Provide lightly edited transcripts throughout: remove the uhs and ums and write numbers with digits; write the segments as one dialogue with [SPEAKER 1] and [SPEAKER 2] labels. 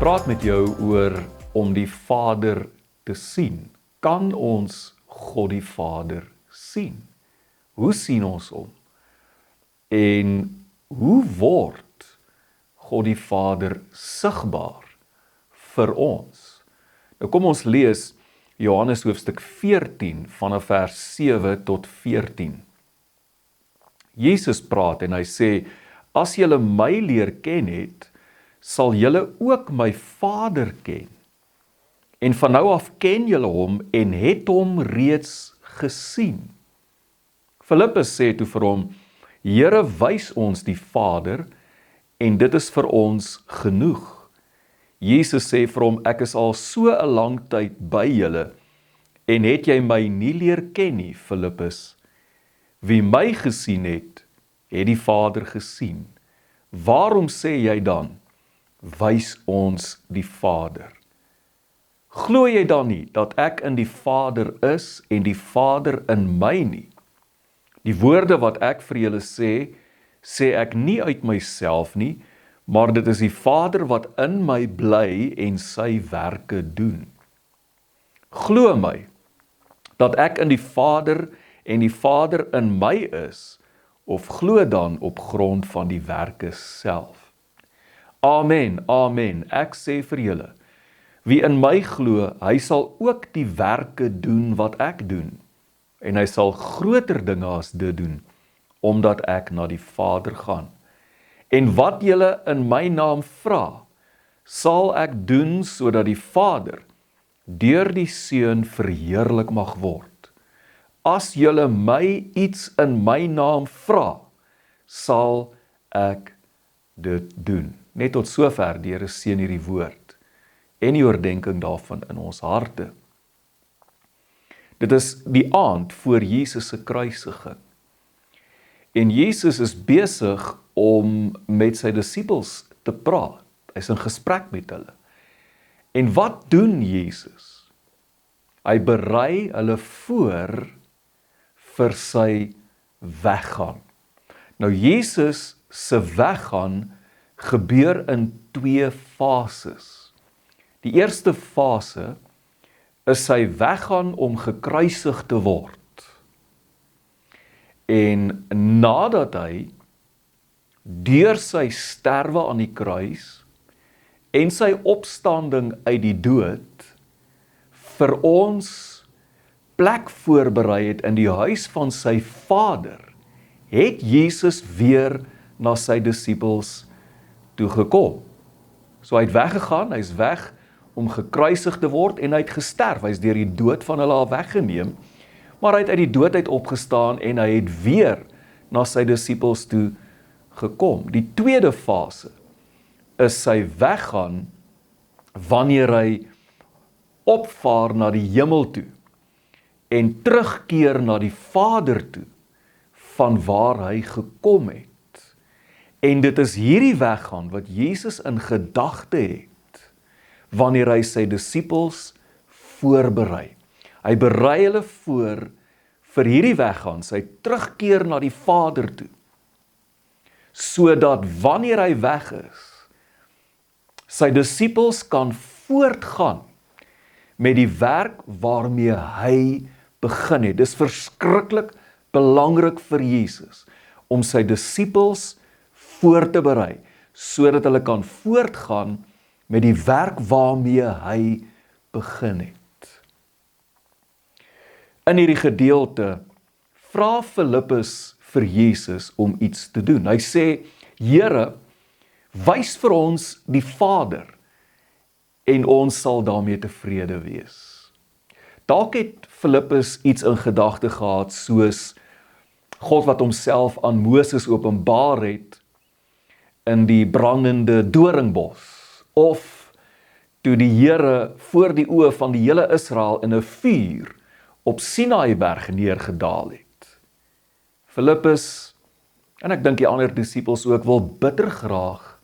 [SPEAKER 1] praat met jou oor om die Vader te sien. Kan ons God die Vader sien? Hoe sien ons hom? En hoe word God die Vader sigbaar vir ons? Nou kom ons lees Johannes hoofstuk 14 vanaf vers 7 tot 14. Jesus praat en hy sê, as julle my leer ken het, sal julle ook my Vader ken. En van nou af ken julle hom en het hom reeds gesien. Filippus sê toe vir hom, Here, wys ons die Vader, en dit is vir ons genoeg. Jesus sê vir hom, ek is al so 'n lang tyd by julle, en het jy my nie leer ken nie, Filippus? Wie my gesien het, het die Vader gesien. Waarom sê jy dan, wys ons die Vader? Glo jy dan nie, dat ek in die Vader is, en die Vader in my nie? Die woorde wat ek vir julle sê, sê ek nie uit myself nie, maar dit is die Vader wat in my bly en sy werke doen. Glo my, dat ek in die Vader en die Vader in my is, of glo dan op grond van die werke self. Amen, amen, ek sê vir julle, wie in my glo, hy sal ook die werke doen wat ek doen, en hy sal groter dinge as dit doen, omdat ek na die Vader gaan. En wat julle in my naam vra, sal ek doen, sodat die Vader deur die Seun verheerlik mag word. As julle my iets in my naam vra, sal ek dit doen. Net tot sover die Here seën hierdie woord en die oordeenking daarvan in ons harte. Dit is die aand voor Jesus se kruisiging. En Jesus is besig om met sy disippels te praat. Hy's in gesprek met hulle. En wat doen Jesus? Hy berei hulle voor vir sy weggaan. Nou Jesus se weggaan gebeur in 2 fases. Die eerste fase is sy weggaan om gekruisig te word. En nadat hy deur sy sterwe aan die kruis en sy opstanding uit die dood vir ons plek voorberei het in die huis van sy Vader, het Jesus weer na sy disippels toe gekom. So hy het weggegaan, hy's weg om gekruisig te word en hy het gesterf. Hy's deur die dood van hulle al weggeneem, maar hy het uit die dood uit opgestaan en hy het weer na sy disippels toe gekom. Die tweede fase is sy weggaan wanneer hy opvaar na die hemel toe en terugkeer na die Vader toe van waar hy gekom het. En dit is hierdie weggaan wat Jesus in gedagte het wanneer hy sy disippels voorberei. Hy berei hulle voor vir hierdie weggaan, sy terugkeer na die Vader toe, sodat wanneer hy weg is, sy disippels kan voortgaan met die werk waarmee hy begin het. Dis verskriklik belangrik vir Jesus om sy disippels voor te berei, sodat hulle kan voortgaan met die werk waarmee hy begin het. In hierdie gedeelte vra Filippus vir Jesus om iets te doen. Hy sê, Here, wys vir ons die Vader en ons sal daarmee tevrede wees. Dalk het Filippus iets in gedagte gehad soos God wat homself aan Moses openbaar het in die brandende doringbos, of toe die Here voor die oë van die hele Israel in 'n vuur op Sinaïberg neergedaal het. Filippus, en ek dink die ander disippels ook, wil bitter graag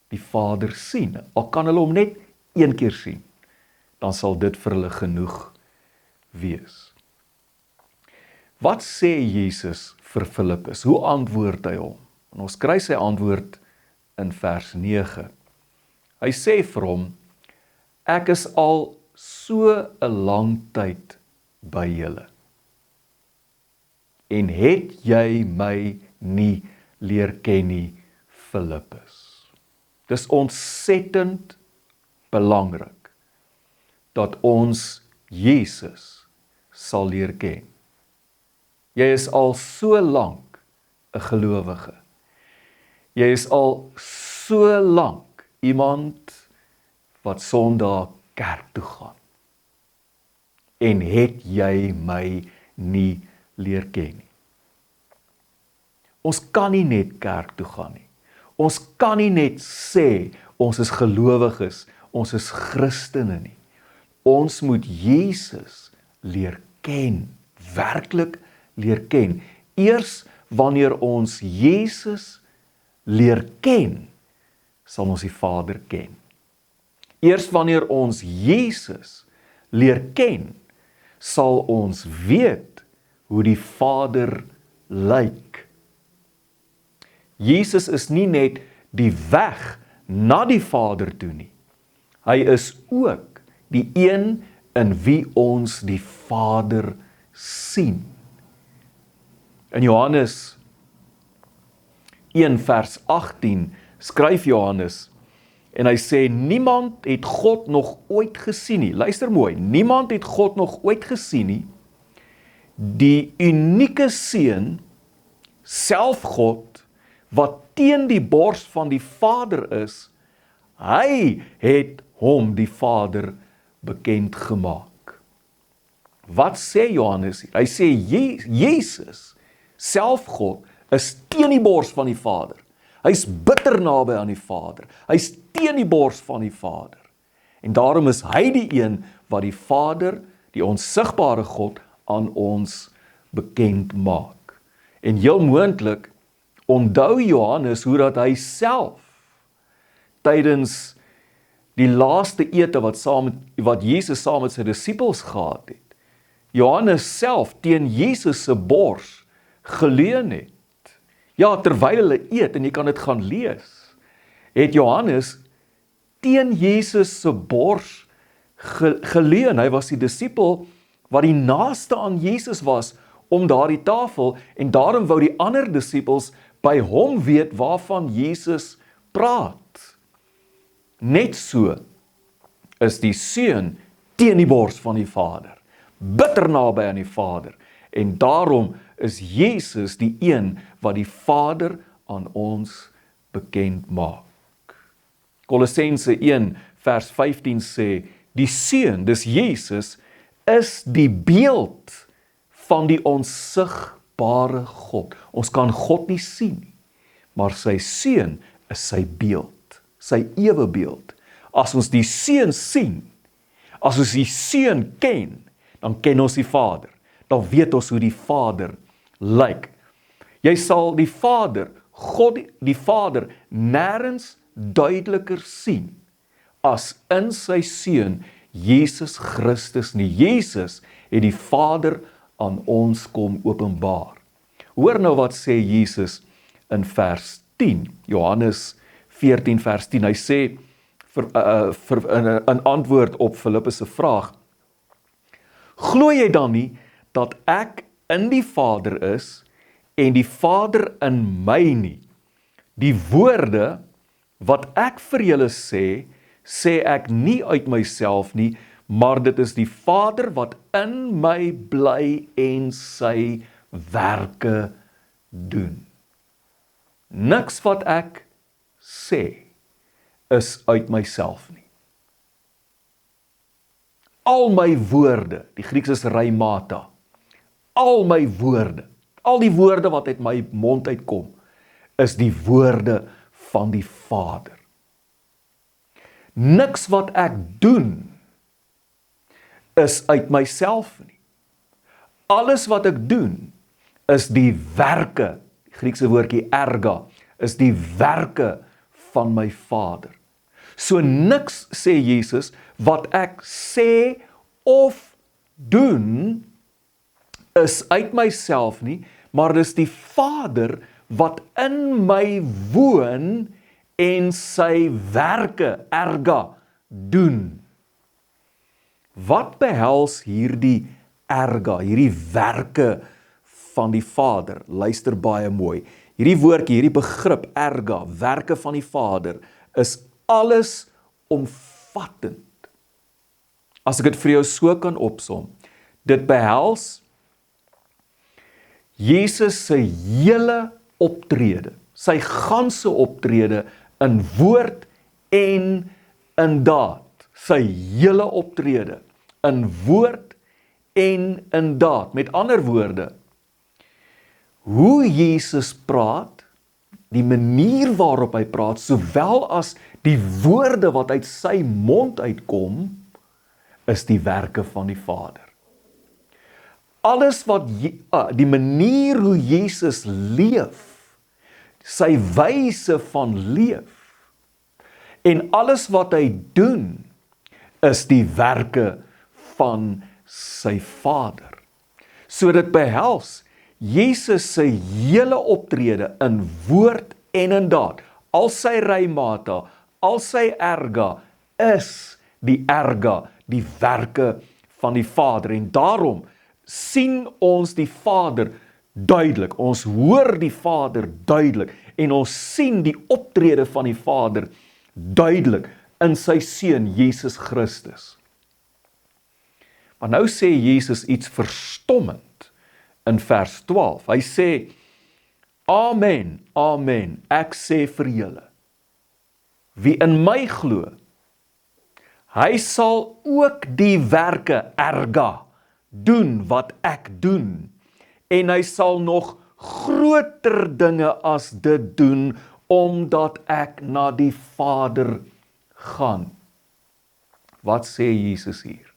[SPEAKER 1] die Vader sien. Al kan hulle hom net een keer sien, dan sal dit vir hulle genoeg wees. Wat sê Jesus vir Filippus? Hoe antwoord hy hom? En ons kry sy antwoord in vers 9. Hy sê vir hom, ek is al so 'n lang tyd by julle. En het jy my nie leer ken nie, Filippus. Dis ontsettend belangrik dat ons Jesus sal leer ken. Jy is al so lank 'n gelowige. Jy is al so lank iemand wat Sondag kerk toe gaan. En het jy my nie leer ken nie. Ons kan nie net kerk toe gaan nie. Ons kan nie net sê, ons is gelowiges, ons is Christene nie. Ons moet Jesus leer ken, werklik leer ken. Eers wanneer ons Jesus leer ken, sal ons die Vader ken. Eers wanneer ons Jesus leer ken, sal ons weet hoe die Vader lyk. Jesus is nie net die weg na die Vader toe nie. Hy is ook die een in wie ons die Vader sien. In Johannes 1 vers 18 skryf Johannes en hy sê, niemand het God nog ooit gesien nie. Luister mooi, niemand het God nog ooit gesien nie. Die unieke seun, self God, wat teen die bors van die Vader is, hy het hom, die Vader, bekend gemaak. Wat sê Johannes hier? Hy sê, Jesus, self God, is teen die bors van die Vader. Hy's bitter naby aan die Vader. Hy's teen die bors van die Vader. En daarom is hy die een wat die Vader, die onsigbare God, aan ons bekend maak. En heel moontlik onthou Johannes hoe dat hy self tydens die laaste ete wat Jesus saam met sy disippels gehad het, Johannes self teen Jesus se bors geleun het. Ja, terwyl hulle eet, en jy kan dit gaan lees, het Johannes teen Jesus se bors geleun. Hy was die disipel wat die naaste aan Jesus was om daardie tafel, en daarom wou die ander disipels by hom weet waarvan Jesus praat. Net so is die seun teen die bors van die Vader, bitter naby aan die Vader, en daarom is Jesus die een wat die Vader aan ons bekend maak. Kolossense 1 vers 15 sê, die seun, dis Jesus, is die beeld van die onsigbare God. Ons kan God nie sien nie, maar sy seun is sy beeld, sy ewebeeld. As ons die seun sien, as ons die seun ken, dan ken ons die Vader. Dan weet ons hoe die Vader lyk. Jy sal die Vader, God die Vader, nêrens duideliker sien as in sy seun Jesus Christus nie. Jesus het die Vader aan ons kom openbaar. Hoor nou wat sê Jesus in vers 10, Johannes 14 vers 10. Hy sê in antwoord op Filippus se vraag, glo jy dan nie dat ek in die Vader is en die Vader in my nie? Die woorde wat ek vir julle sê, sê ek nie uit myself nie, maar dit is die Vader wat in my bly en sy werke doen. Niks wat ek sê is uit myself nie. Al my woorde, die Grieks is rheimata, al my woorde, al die woorde wat uit my mond uitkom, is die woorde van die Vader. Niks wat ek doen, is uit myself nie. Alles wat ek doen, is die werke, die Griekse woordjie erga, is die werke van my Vader. So niks, sê Jesus, wat ek sê of doen, is uit myself nie, maar dis die Vader wat in my woon en sy werke, erga, doen. Wat behels hierdie erga, hierdie werke van die Vader? Luister baie mooi. Hierdie woordjie, hierdie begrip erga, werke van die Vader, is alles omvattend. As ek dit vir jou so kan opsom, dit behels Jesus se hele optrede, sy ganse optrede in woord en in daad. Sy hele optrede in woord en in daad. Met ander woorde, hoe Jesus praat, die manier waarop hy praat, sowel as die woorde wat uit sy mond uitkom, is die werke van die Vader. Alles wat die manier hoe Jesus leef, sy wyse van leef, en alles wat hy doen, is die werke van sy Vader. So dit behels Jesus se hele optrede in woord en in daad. Al sy rymata, al sy erga, is die erga, die werke van die Vader. En daarom sien ons die Vader duidelik, ons hoor die Vader duidelik, en ons sien die optrede van die Vader duidelik in sy Seun Jesus Christus. Maar nou sê Jesus iets verstommend in vers 12. Hy sê, Amen, amen, ek sê vir julle, wie in my glo, hy sal ook die werke erga doen wat ek doen, en hy sal nog groter dinge as dit doen, omdat ek na die Vader gaan. Wat sê Jesus hier?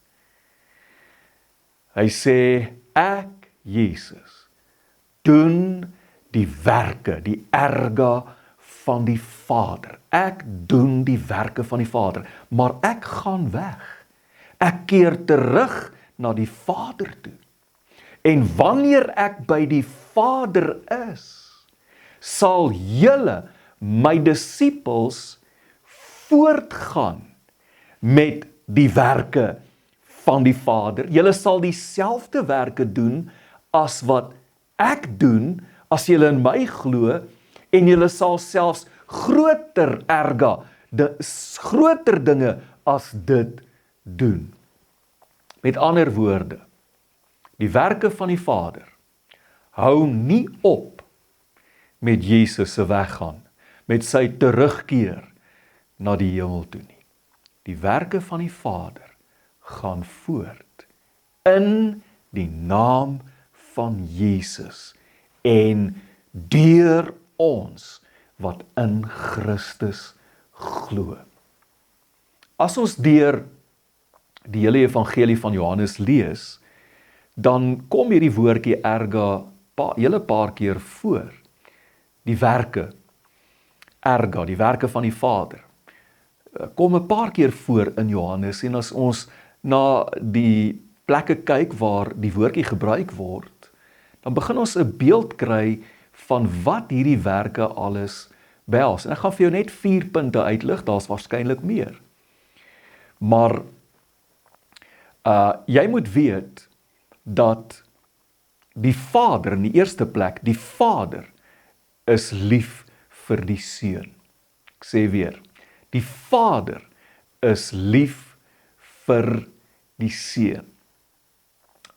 [SPEAKER 1] Hy sê, ek, Jesus, doen die werke, die erga van die Vader. Ek doen die werke van die Vader, maar ek gaan weg. Ek keer terug na die Vader toe. En wanneer ek by die Vader is, sal julle, my disippels, voortgaan met die werke van die Vader. Julle sal dieselfde werke doen as wat ek doen, as julle in my glo, en julle sal selfs groter erga, groter dinge as dit doen. Met ander woorde, die werke van die Vader hou nie op met Jesus se weggaan, met sy terugkeer na die hemel toe nie. Die werke van die Vader gaan voort in die naam van Jesus en deur ons wat in Christus glo. As ons deur die hele evangelie van Johannes lees, dan kom hierdie woordjie erga hele paar keer voor. Die werke, erga, die werke van die Vader, kom 'n paar keer voor in Johannes, en as ons na die plekke kyk waar die woordjie gebruik word, dan begin ons 'n beeld kry van wat hierdie werke alles behels. En ek gaan vir jou net 4 punte uitlig, daar's waarskynlik meer. Maar jy moet weet dat die Vader in die eerste plek, die Vader is lief vir die Seun. Ek sê weer, die Vader is lief vir die Seun.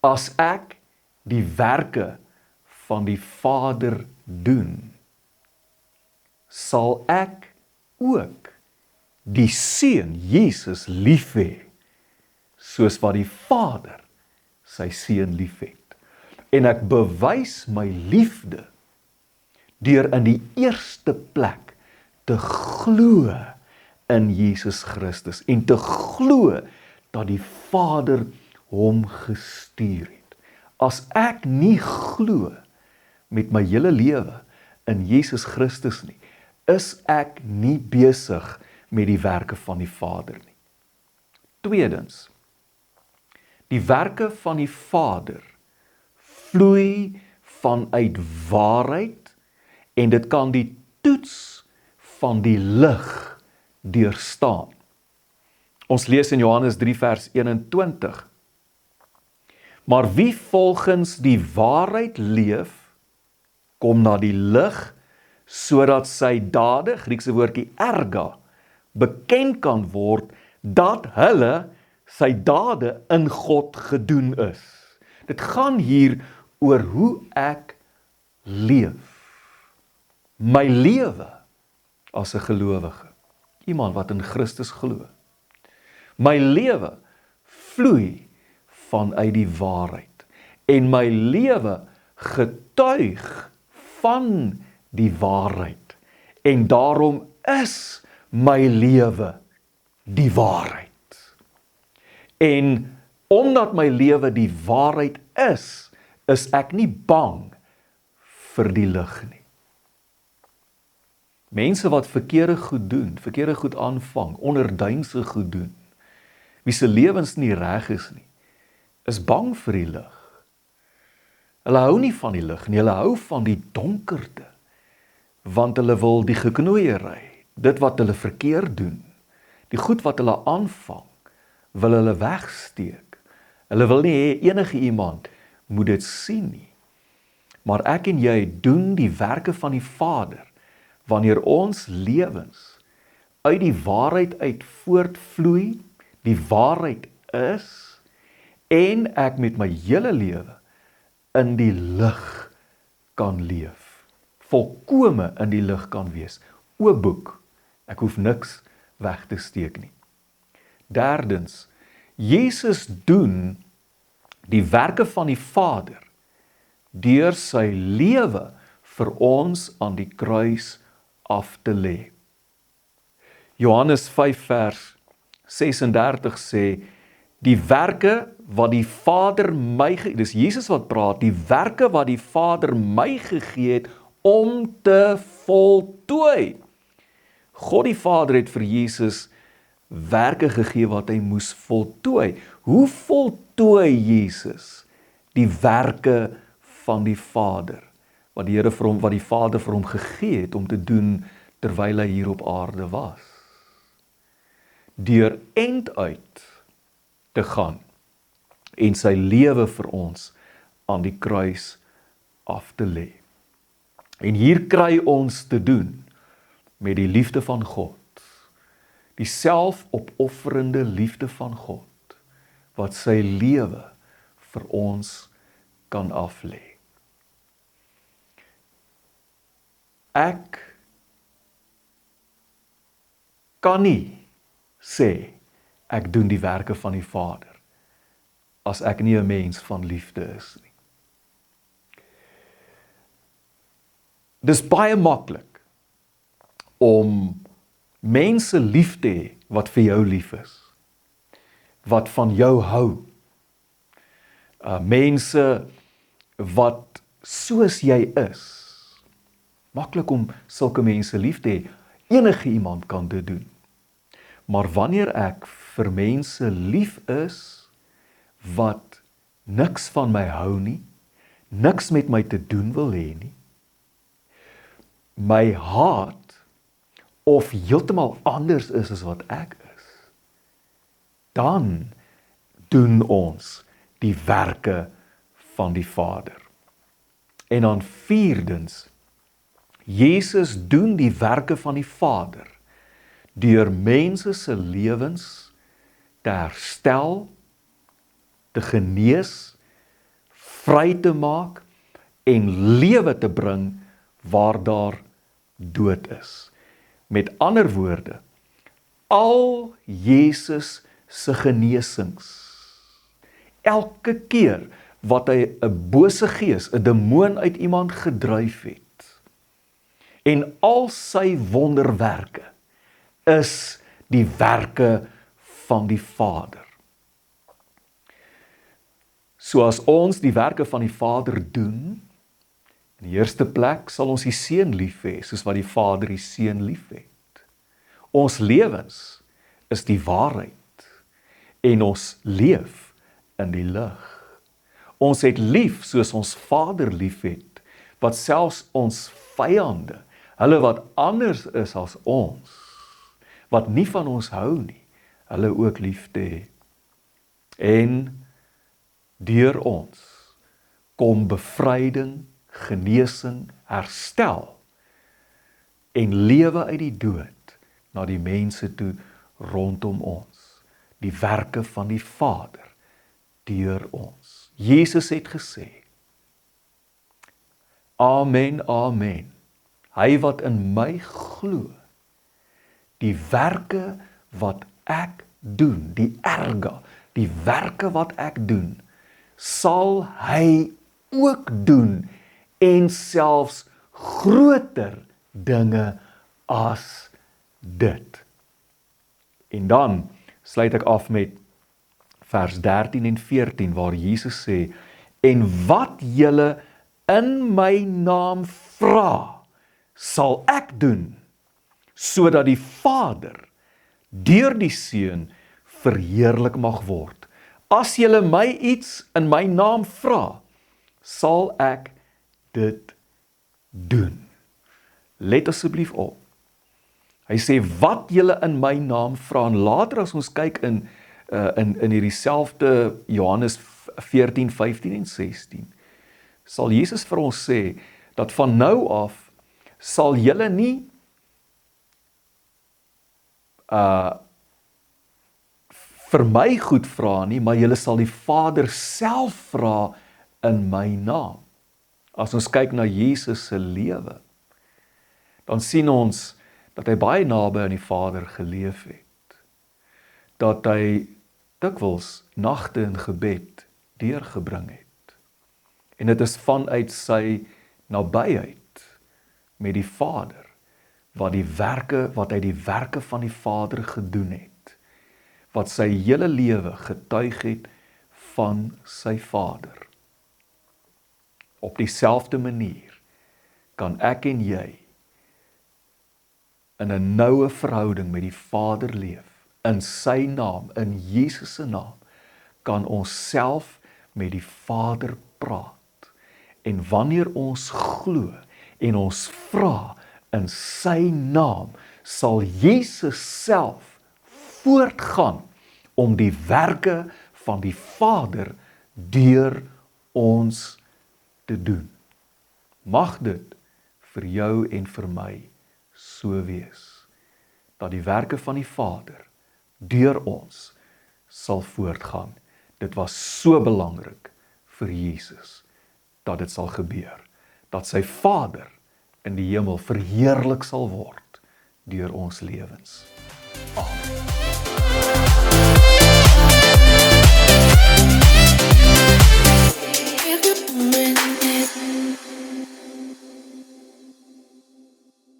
[SPEAKER 1] As ek die werke van die Vader doen, sal ek ook die Seun Jesus lief hê, soos wat die Vader sy Seun liefhet. En ek bewys my liefde deur in die eerste plek te glo in Jesus Christus en te glo dat die Vader hom gestuur het. As ek nie glo met my hele lewe in Jesus Christus nie, is ek nie besig met die werke van die Vader nie. Tweedens, die werke van die Vader vloei vanuit waarheid, en dit kan die toets van die lig deurstaan. Ons lees in Johannes 3 vers 21. Maar wie volgens die waarheid leef, kom na die lig, sodat sy dade, Griekse woordjie erga, bekend kan word, dat hulle sy dade in God gedoen is. Dit gaan hier oor hoe ek leef. My lewe as 'n gelowige, iemand wat in Christus glo. My lewe vloei vanuit die waarheid en my lewe getuig van die waarheid en daarom is my lewe die waarheid. En omdat my lewe die waarheid is ek nie bang vir die lig nie. Mense wat verkeerde goed doen, verkeerde goed aanvang, onderduinse goed doen, wie se lewens nie reg is nie, is bang vir die lig. Hulle hou nie van die lig nie, hulle hou van die donkerte, want hulle wil die geknoeiery, dit wat hulle verkeerd doen, die goed wat hulle aanvang, wil hulle wegsteek. Hulle wil nie hê enige iemand moet dit sien nie. Maar ek en jy doen die werke van die Vader, wanneer ons lewens uit die waarheid uit voortvloei, die waarheid is, en ek met my hele lewe in die lig kan leef, volkome in die lig kan wees, oop boek, ek hoef niks weg te steek nie. Derdens, Jesus doen die werke van die Vader deur sy lewe vir ons aan die kruis af te lê. Johannes 5 vers 36 sê, die werke wat die Vader my gegee, dis Jesus wat praat, die werke wat die Vader my gegee het om te voltooi. God die Vader het vir Jesus werke gegee wat hy moes voltooi. Hoe voltooi Jesus die werke van die Vader, wat die Here vir hom, wat die Vader vir hom gegee het om te doen terwyl hy hier op aarde was? Deur end uit te gaan en sy lewe vir ons aan die kruis af te lê. En hier kry ons te doen met die liefde van God, die selfopofferende liefde van God, wat sy lewe vir ons kan aflê. Ek kan nie sê, ek doen die werke van die Vader, as ek nie 'n mens van liefde is nie. Dis baie maklik om mense lief te hê wat vir jou lief is, wat van jou hou. Mense wat soos jy is. Maklik om sulke mense lief te hê. Enige iemand kan dit doen. Maar wanneer ek vir mense lief is, wat niks van my hou nie, niks met my te doen wil hê nie, my haat of heeltemal anders is as wat ek is, dan doen ons die werke van die Vader. En dan vierdens, Jesus doen die werke van die Vader deur mense se lewens te herstel, te genees, vry te maak en lewe te bring waar daar dood is. Met ander woorde, al Jesus se genesings, elke keer wat hy 'n bose gees, 'n demoon uit iemand gedryf het, en al sy wonderwerke is die werke van die Vader. So as ons die werke van die Vader doen, in die eerste plek sal ons die Seun lief hê, soos wat die Vader die Seun lief het. Ons lewens is die waarheid, en ons leef in die lig. Ons het lief soos ons Vader lief het, wat selfs ons vyande hulle wat anders is as ons, wat nie van ons hou nie, hulle ook lief te hê. En deur ons kom bevryding, genesing, herstel en lewe uit die dood na die mense toe rondom ons. Die werke van die Vader deur ons. Jesus het gesê, Amen, amen. Hy wat in my glo, die werke wat ek doen, die erga, die werke wat ek doen, sal hy ook doen en selfs groter dinge as dit. En dan sluit ek af met vers 13 en 14 waar Jesus sê, en wat julle in my naam vra, sal ek doen, sodat die Vader deur die Seun verheerlik mag word. As julle my iets in my naam vra, sal ek dit doen. Let asseblief op. Hy sê, wat julle in my naam vra, en later as ons kyk in hierdie selfde Johannes 14, 15 en 16, sal Jesus vir ons sê, dat van nou af, sal julle nie vir my goed vra nie, maar julle sal die Vader self vra in my naam. As ons kyk na Jesus se lewe, dan sien ons dat hy baie naby aan die Vader geleef het. Dat hy dikwels nagte in gebed deurgebring het. En dit is vanuit sy nabyheid met die Vader wat hy die werke van die Vader gedoen het. Wat sy hele lewe getuig het van sy Vader. Op dieselfde manier kan ek en jy in 'n noue verhouding met die Vader leef, in sy naam, in Jesus se naam, kan ons self met die Vader praat. En wanneer ons glo en ons vra in sy naam, sal Jesus self voortgaan om die werke van die Vader deur ons te doen. Mag dit vir jou en vir my so wees, dat die werke van die Vader deur ons sal voortgaan. Dit was so belangrik vir Jesus, dat dit sal gebeur, dat sy Vader in die hemel verheerlik sal word deur ons lewens. Amen.